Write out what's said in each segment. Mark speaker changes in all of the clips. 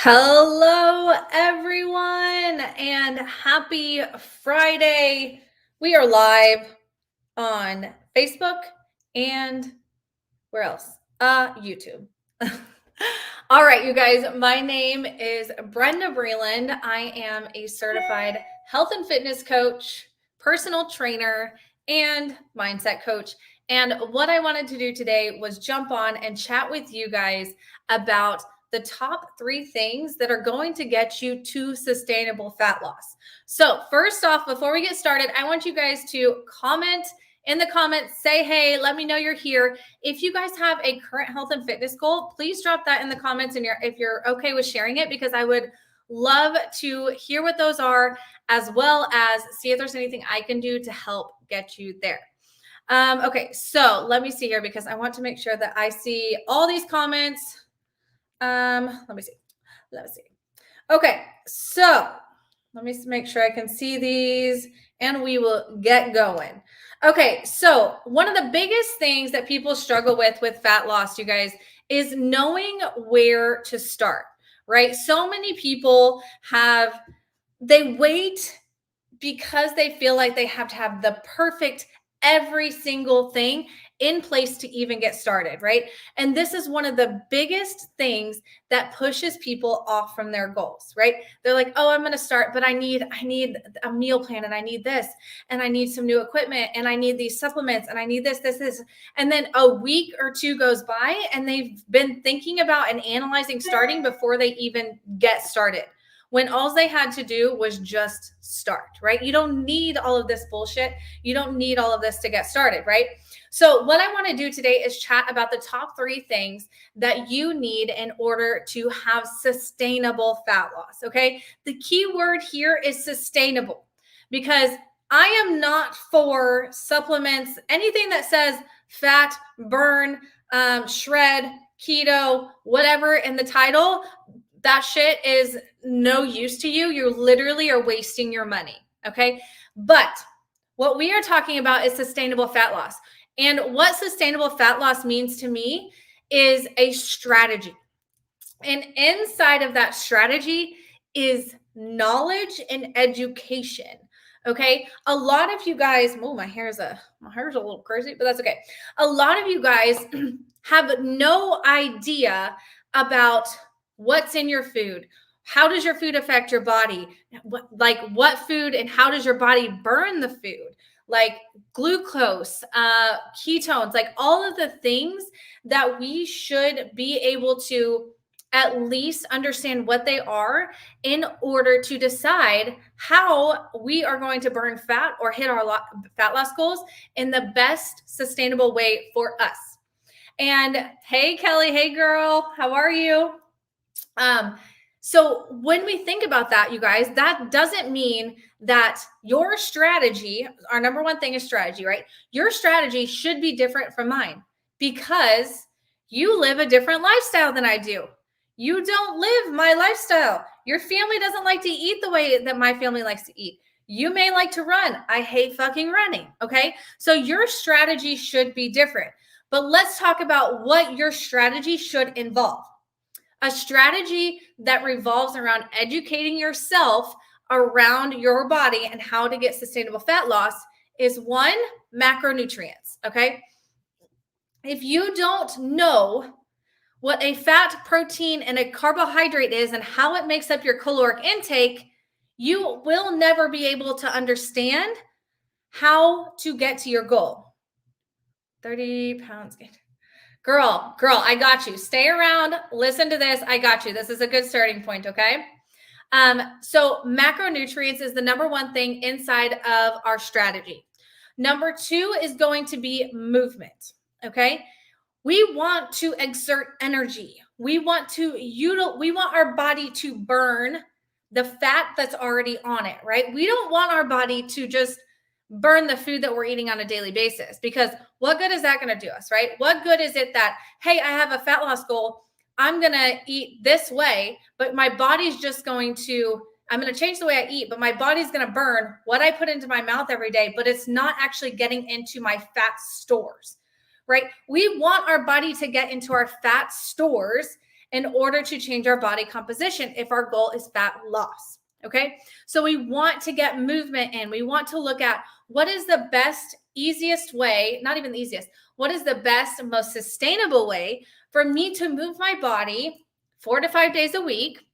Speaker 1: Hello, everyone, and happy Friday. We are live on Facebook and where else? YouTube. All right, you guys, my name is Brenda Breland. I am a certified health and fitness coach, personal trainer, and mindset coach. And what I wanted to do today was jump on and chat with you guys about the top 3 things that are going to get you to sustainable fat loss. So, first off, before we get started, I want you guys to comment in the comments, say hey, let me know you're here. If you guys have a current health and fitness goal, please drop that in the comments and if you're okay with sharing it, because I would love to hear what those are, as well as see if there's anything I can do to help get you there. Okay, so let me see here because I want to make sure that I see all these comments. Let me see. Okay, so let me make sure I can see these and we will get going. Okay, so one of the biggest things that people struggle with fat loss, you guys, is knowing where to start, right? So many people they wait because they feel like they have to have the perfect every single thing in place to even get started, right? And this is one of the biggest things that pushes people off from their goals, right? They're like, "Oh, I'm going to start, but I need a meal plan, and I need this, and I need some new equipment, and I need these supplements, and I need this." And then a week or 2 goes by and they've been thinking about and analyzing starting before they even get started, when all they had to do was just start, right? You don't need all of this bullshit. You don't need all of this to get started, right? So what I want to do today is chat about the top 3 things that you need in order to have sustainable fat loss, okay? The key word here is sustainable, because I am not for supplements, anything that says fat, burn, shred, keto, whatever in the title. That shit is no use to you. You literally are wasting your money, okay? But what we are talking about is sustainable fat loss. And what sustainable fat loss means to me is a strategy. And inside of that strategy is knowledge and education. Okay. A lot of you guys, my hair's a little crazy, but that's okay. A lot of you guys have no idea about what's in your food. How does your food affect your body? What food and how does your body burn the food? Like glucose, ketones, like all of the things that we should be able to at least understand what they are in order to decide how we are going to burn fat or hit our fat loss goals in the best sustainable way for us. And hey, Kelly, hey girl, how are you? So when we think about that, you guys, that doesn't mean that your strategy, our number one thing is strategy, right? Your strategy should be different from mine because you live a different lifestyle than I do. You don't live my lifestyle. Your family doesn't like to eat the way that my family likes to eat. You may like to run. I hate fucking running. Okay. So your strategy should be different. But let's talk about what your strategy should involve. A strategy that revolves around educating yourself around your body and how to get sustainable fat loss is 1, macronutrients. Okay. If you don't know what a fat, protein, and a carbohydrate is and how it makes up your caloric intake, you will never be able to understand how to get to your goal. 30 pounds gained. Girl, I got you. Stay around. Listen to this. I got you. This is a good starting point, okay? So macronutrients is the number 1 thing inside of our strategy. Number 2 is going to be movement, okay? We want to exert energy. We want our body to burn the fat that's already on it, right? We don't want our body to just burn the food that we're eating on a daily basis, because what good is that going to do us, right? What good is it that, hey, I have a fat loss goal, I'm going to eat this way, but my body's just going to, I'm going to change the way I eat, but my body's going to burn what I put into my mouth every day, but it's not actually getting into my fat stores, right? We want our body to get into our fat stores in order to change our body composition if our goal is fat loss. Okay, so we want to get movement in. We want to look at what is the best, easiest way, not even the easiest, what is the best, most sustainable way for me to move my body 4 to 5 days a week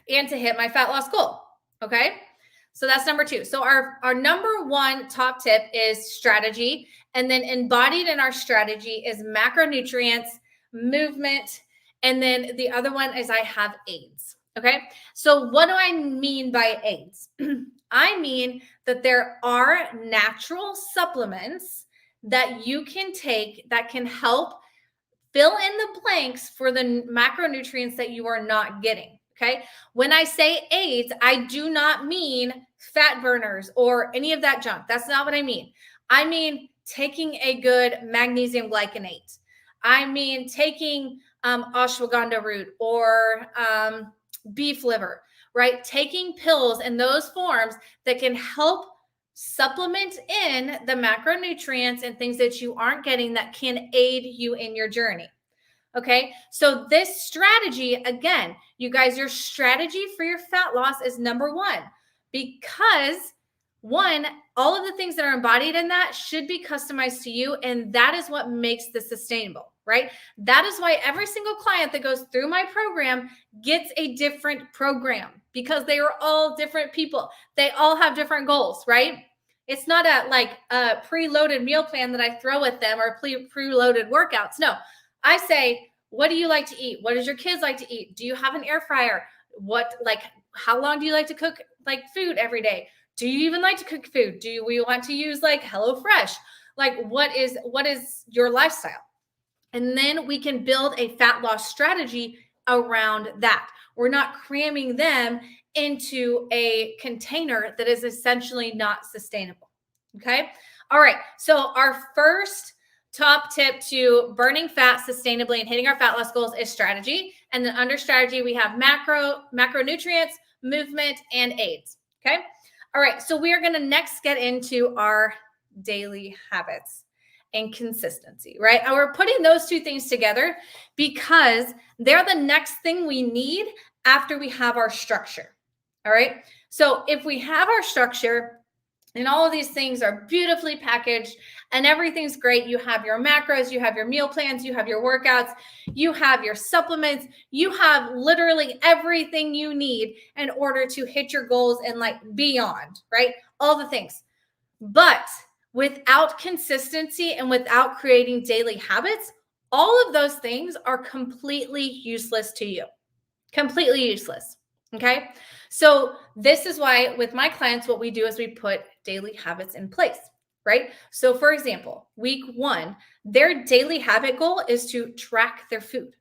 Speaker 1: and to hit my fat loss goal. Okay, so that's number 2. So our number 1 top tip is strategy. And then embodied in our strategy is macronutrients, movement, and then the other one is I have aids. Okay, so what do I mean by aids? I mean that there are natural supplements that you can take that can help fill in the blanks for the macronutrients that you are not getting. Okay, when I say aids, I do not mean fat burners or any of that junk. That's not what I mean. I mean taking a good magnesium glycinate. I mean taking ashwagandha root or beef liver, right? Taking pills in those forms that can help supplement in the macronutrients and things that you aren't getting that can aid you in your journey. Okay, so this strategy, again, you guys, your strategy for your fat loss is number 1, because 1, all of the things that are embodied in that should be customized to you. And that is what makes this sustainable, right? That is why every single client that goes through my program gets a different program, because they are all different people. They all have different goals, right? It's not a preloaded meal plan that I throw at them or preloaded workouts. No, I say, what do you like to eat? What does your kids like to eat? Do you have an air fryer? How long do you like to cook food every day? Do you even like to cook food? Do we want to use HelloFresh? What is your lifestyle? And then we can build a fat loss strategy around that. We're not cramming them into a container that is essentially not sustainable. Okay. All right. So our first top tip to burning fat sustainably and hitting our fat loss goals is strategy. And then under strategy, we have macronutrients, movement, and aids. Okay. All right. So we are going to next get into our daily habits and consistency, right? And we're putting those 2 things together because they're the next thing we need after we have our structure. All right. So if we have our structure and all of these things are beautifully packaged and everything's great, you have your macros, you have your meal plans, you have your workouts, you have your supplements, you have literally everything you need in order to hit your goals and beyond, right? All the things. But without consistency and without creating daily habits, all of those things are completely useless to you. Completely useless. Okay. So this is why with my clients, what we do is we put daily habits in place, right? So for example, week 1, their daily habit goal is to track their food.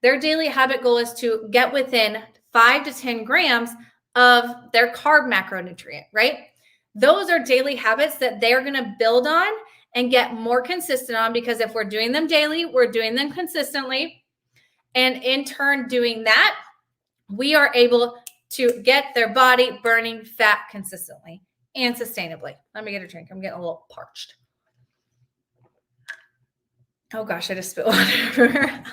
Speaker 1: Their daily habit goal is to get within 5 to 10 grams of their carb macronutrient, right? Those are daily habits that they're going to build on and get more consistent on, because if we're doing them daily, we're doing them consistently. And in turn, doing that, we are able to get their body burning fat consistently and sustainably. Let me get a drink. I'm getting a little parched. Oh gosh, I just spilled water everywhere.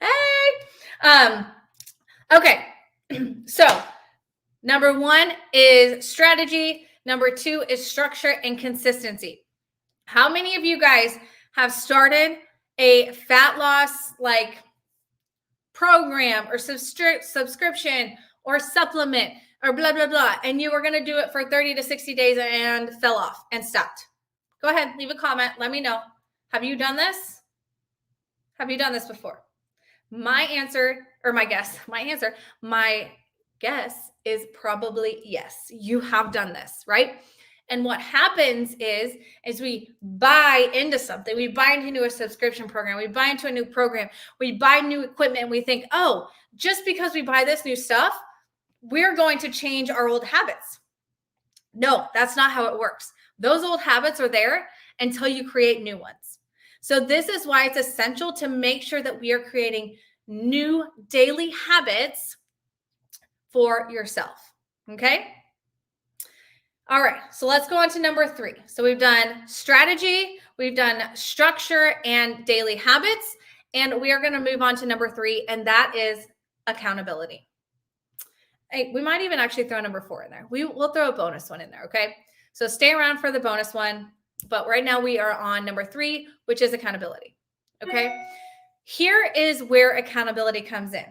Speaker 1: Hey. Okay. So number 1 is strategy. Number 2 is structure and consistency. How many of you guys have started a fat loss program or subscription or supplement or blah, blah, blah, and you were going to do it for 30 to 60 days and fell off and stopped? Go ahead, leave a comment. Let me know. Have you done this? Have you done this before? My guess is probably yes. You have done this, right? And what happens is we buy into something. We buy into a subscription program. We buy into a new program. We buy new equipment. And we think, oh, just because we buy this new stuff, we're going to change our old habits. No, that's not how it works. Those old habits are there until you create new ones. So this is why it's essential to make sure that we are creating new daily habits for yourself. Okay. All right. So let's go on to number 3. So we've done strategy, we've done structure and daily habits. And we are going to move on to number 3, and that is accountability. Hey, we might even actually throw number 4 in there. We'll throw a bonus one in there, okay? So stay around for the bonus one. But right now we are on number 3, which is accountability, okay? Here is where accountability comes in.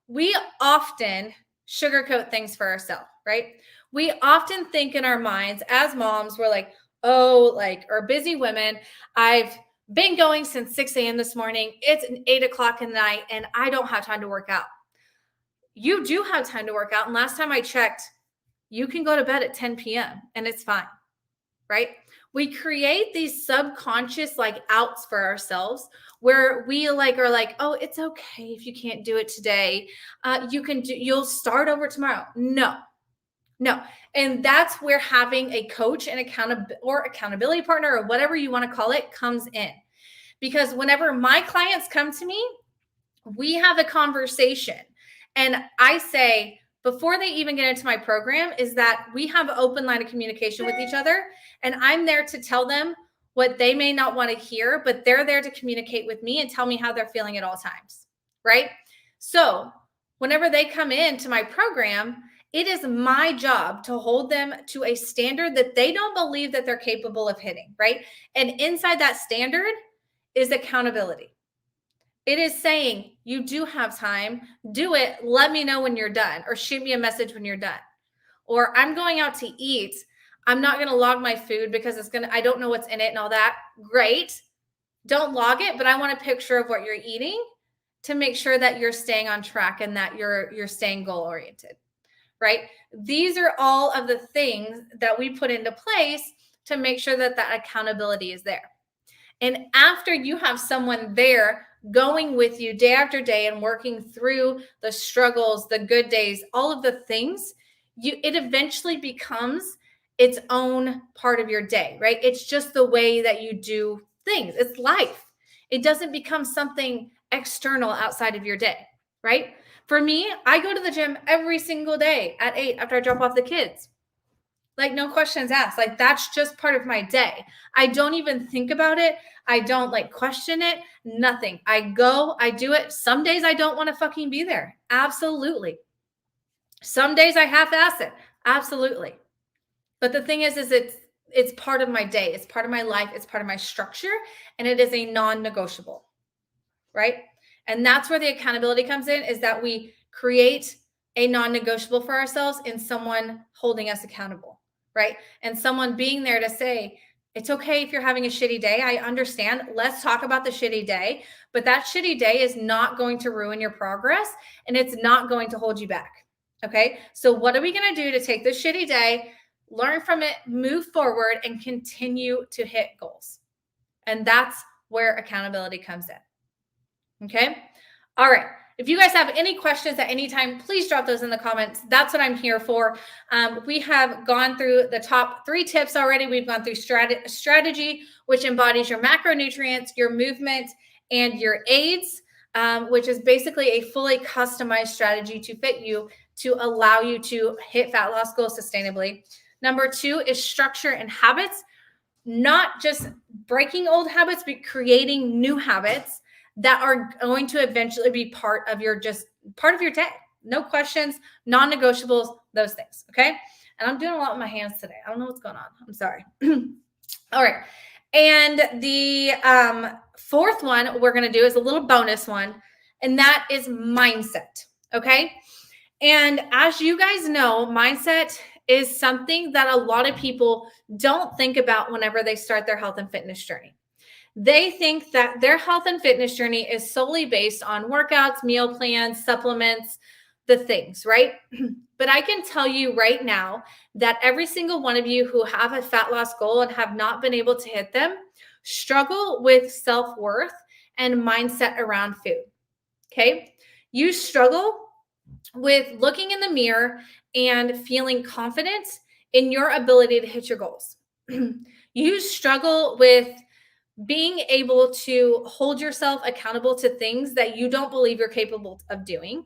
Speaker 1: We often sugarcoat things for ourselves, right? We often think in our minds as moms, we're like, oh, like, or busy women, I've been going since 6 a.m. this morning. It's 8 o'clock in the night and I don't have time to work out. You do have time to work out. And last time I checked, you can go to bed at 10 p.m. and it's fine, right? We create these subconscious like outs for ourselves where we like are like, oh, it's okay if you can't do it today. You'll start over tomorrow. No. And that's where having a coach and accountability partner or whatever you want to call it comes in. Because whenever my clients come to me, we have a conversation and I say, before they even get into my program, is that we have an open line of communication with each other. And I'm there to tell them what they may not want to hear, but they're there to communicate with me and tell me how they're feeling at all times, right? So whenever they come into my program, it is my job to hold them to a standard that they don't believe that they're capable of hitting, right? And inside that standard is accountability. It is saying, you do have time, do it, let me know when you're done, or shoot me a message when you're done. Or I'm going out to eat, I'm not going to log my food because I don't know what's in it and all that. Great. Don't log it, but I want a picture of what you're eating to make sure that you're staying on track and that you're staying goal oriented, right? These are all of the things that we put into place to make sure that that accountability is there. And after you have someone there going with you day after day and working through the struggles, the good days, all of the things, it eventually becomes its own part of your day, right? It's just the way that you do things. It's life. It doesn't become something external outside of your day, right? For me, I go to the gym every single day at 8 after I drop off the kids. Like, no questions asked. Like, that's just part of my day. I don't even think about it. I don't like question it. Nothing. I go, I do it. Some days I don't want to fucking be there. Absolutely. Some days I half-ass it. Absolutely. But the thing is it's part of my day. It's part of my life. It's part of my structure. And it is a non-negotiable, right? And that's where the accountability comes in, is that we create a non-negotiable for ourselves in someone holding us accountable, right? And someone being there to say, it's okay if you're having a shitty day. I understand. Let's talk about the shitty day. But that shitty day is not going to ruin your progress and it's not going to hold you back. Okay. So what are we going to do to take this shitty day, learn from it, move forward, and continue to hit goals? And that's where accountability comes in. Okay. All right. If you guys have any questions at any time, please drop those in the comments. That's what I'm here for. We have gone through the top 3 tips already. We've gone through strategy, which embodies your macronutrients, your movement, and your aids, which is basically a fully customized strategy to fit you to allow you to hit fat loss goals sustainably. Number 2 is structure and habits, not just breaking old habits, but creating new habits that are going to eventually be part of your day. No questions, non-negotiables, those things. Okay. And I'm doing a lot with my hands today. I don't know what's going on. I'm sorry. All right. And the 4th one we're going to do is a little bonus one, and that is mindset. Okay. And as you guys know, mindset is something that a lot of people don't think about whenever they start their health and fitness journey. They think that their health and fitness journey is solely based on workouts, meal plans, supplements, the things, right? But I can tell you right now that every single one of you who have a fat loss goal and have not been able to hit them struggle with self-worth and mindset around food. Okay. You struggle with looking in the mirror and feeling confident in your ability to hit your goals. You struggle with being able to hold yourself accountable to things that you don't believe you're capable of doing.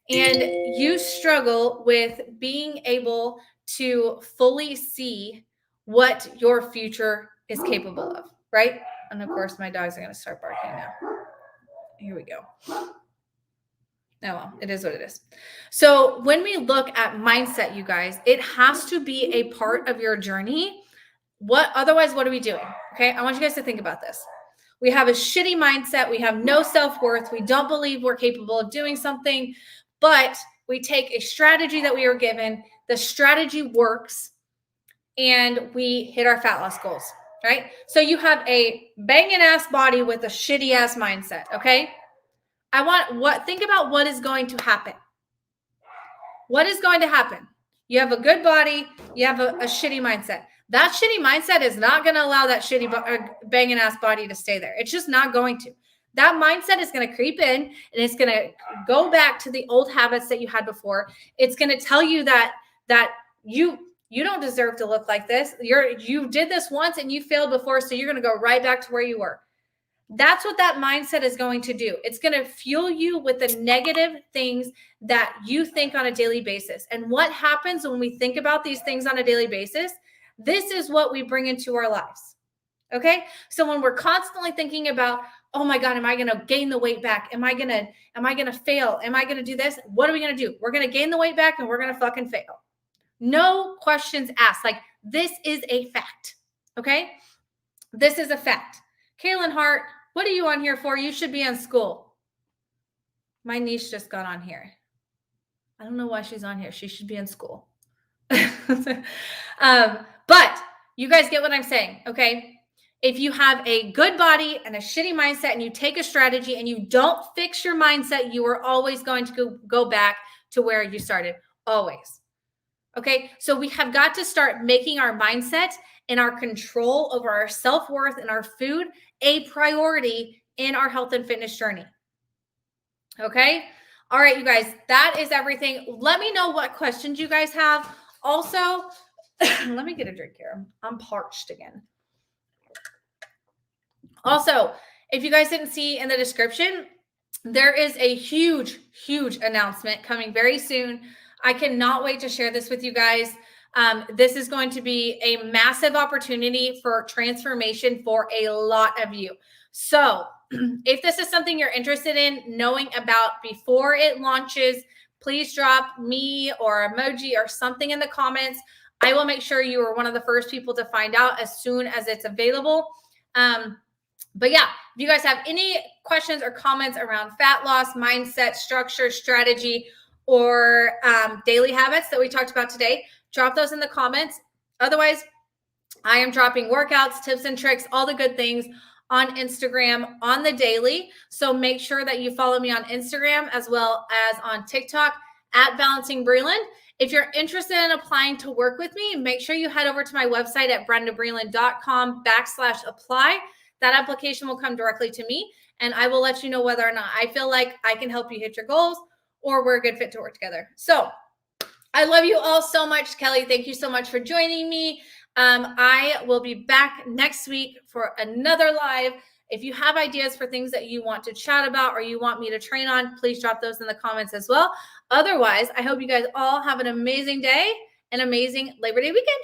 Speaker 1: And you struggle with being able to fully see what your future is capable of, right? And of course, my dogs are going to start barking now. Here we go. Oh, well, it is what it is. So when we look at mindset, you guys, it has to be a part of your journey. Otherwise, what are we doing? Okay. I want you guys to think about this. We have a shitty mindset. We have no self-worth. We don't believe we're capable of doing something, but we take a strategy that we were given. The strategy works and we hit our fat loss goals, right? So you have a banging ass body with a shitty ass mindset. Okay. Think about what is going to happen. What is going to happen? You have a good body. You have a shitty mindset. That shitty mindset is not going to allow that shitty banging ass body to stay there. It's just not going to. That mindset is going to creep in and it's going to go back to the old habits that you had before. It's going to tell you that you don't deserve to look like this. You did this once and you failed before, so you're going to go right back to where you were. That's what that mindset is going to do. It's going to fuel you with the negative things that you think on a daily basis. And what happens when we think about these things on a daily basis? This is what we bring into our lives. Okay. So when we're constantly thinking about, oh my God, am I going to gain the weight back? Am I going to fail? Am I going to do this? What are we going to do? We're going to gain the weight back and we're going to fucking fail. No questions asked. Like, this is a fact. Okay. This is a fact. Kaylin Hart, what are you on here for? You should be in school. My niece just got on here. I don't know why she's on here. She should be in school. But you guys get what I'm saying, okay? If you have a good body and a shitty mindset and you take a strategy and you don't fix your mindset, you are always going to go back to where you started, always. Okay, so we have got to start making our mindset and our control over our self-worth and our food a priority in our health and fitness journey. Okay, all right, you guys, that is everything. Let me know what questions you guys have. Also, let me get a drink here. I'm parched again. Also, if you guys didn't see in the description, there is a huge, huge announcement coming very soon. I cannot wait to share this with you guys. This is going to be a massive opportunity for transformation for a lot of you. So if this is something you're interested in knowing about before it launches, please drop me or emoji or something in the comments. I will make sure you are one of the first people to find out as soon as it's available. But yeah, if you guys have any questions or comments around fat loss, mindset, structure, strategy, or daily habits that we talked about today, drop those in the comments. Otherwise, I am dropping workouts, tips and tricks, all the good things on Instagram on the daily. So make sure that you follow me on Instagram as well as on TikTok at Balancing Breland. If you're interested in applying to work with me, make sure you head over to my website at brendabreland.com/apply. That application will come directly to me and I will let you know whether or not I feel like I can help you hit your goals or we're a good fit to work together. So I love you all so much. Kelly, thank you so much for joining me. I will be back next week for another live. If you have ideas for things that you want to chat about or you want me to train on, please drop those in the comments as well. Otherwise, I hope you guys all have an amazing day and amazing Labor Day weekend.